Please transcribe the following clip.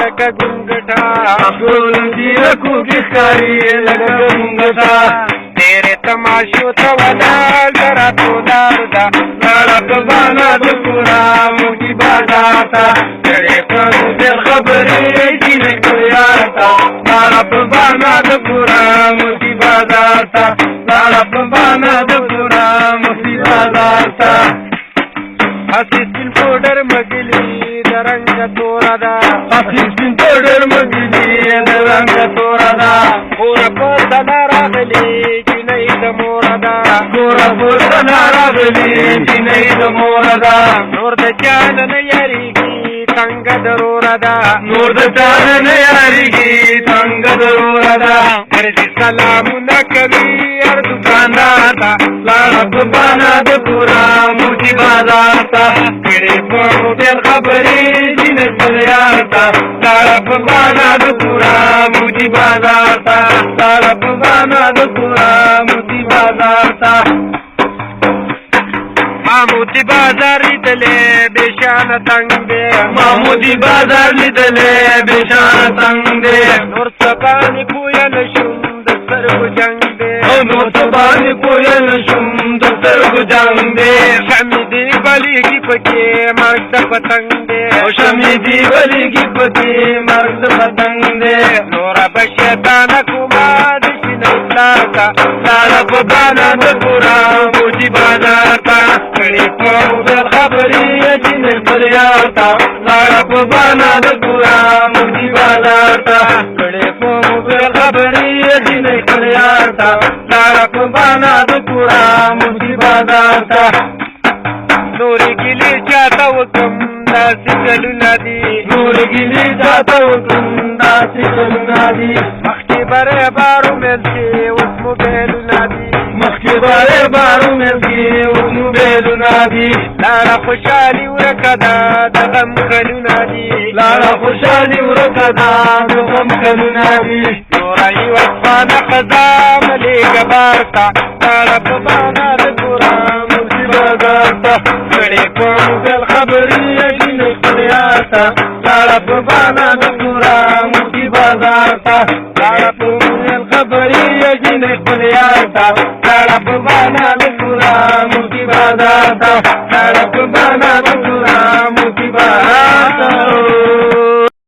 لکه ګونګټه ټول ځیرکو کې ښکاري لکه ګونګټه تیرې تماشو ته ولاړ د راتلو لار ده لاړه په بانا د پورا موږي بازار ته کړې په ډېر خبرې جینۍ خپل یار ته لاړه په بانا د پورا موږي بازار ته لاړه په بانا د پورا موږي بازار ته هسې سپین پوډر مګلي د رنګه توره ده هسې سپین پوډر مګلي د رنګه توره ده کوره په سلا راغلې جینۍ د موره ده کوره په سلا راغلې جینۍ د موره ده نور د چا نه یاریږي څنګه دروره ده نور د چا نه یاریږي څنګه دروره ده ورځي سلامونه کوي هر دوکاندار ته لاړه په بانا د پورا موږي بازار ته کړې په موبایل خبرې جینۍ خپل یار ته لاړه په بانا د پورا موږي بازار ته لاړه په بانا د پورا موږي بازار ته محمودي بازار لیدلې بېشانه تنګ دی محمودي بازار لیدلې بېشانه تنګ دی نور څه باندې پوه نه شوم د سترګو جنګ دی او نور څه باندې پوه نه شوم د سترګو جنګ دی شمې دې بلېږي پکې مرګ د پتنګ دی او شمې دې بلېږي پکې مرګ د پتنګ دی نوره به شیطانه کومه د جینۍ پلار ته لاړه په بانا د پورا موږي بازار ته کړې په موبایل خبرې جینۍ خپل یار ته لاړه په بانا د پورا موږي بازار ته کړې په موبایل خبرې جینۍ خپل یار ته لاړه په بانا د پورا موږي بازار ته نورې ګیلې چاته وکړم داسې ګلونه دي نورې ګیلې چاته وکړم داسې ګلونه دي مخکې بری بارو مېل کې اوس موبایلونه دي مخکې بری بارو مېل کې اوس موبایلونه دي لاړه خوشحالي ورکه ده د غم کلونه دي لاړه خوشحالي ورکه ده د غم کلونه دي نوره یوه ځوانه ښځه ملېږه بار ته لاړه په بانا د پورا موږي بازار ته کړې په موبایل خبرې جینۍ خپل یار ته لاړه په بانا د پورا موږي بازار ته لاړه په موبایل خبرې جینۍ خپل یار ته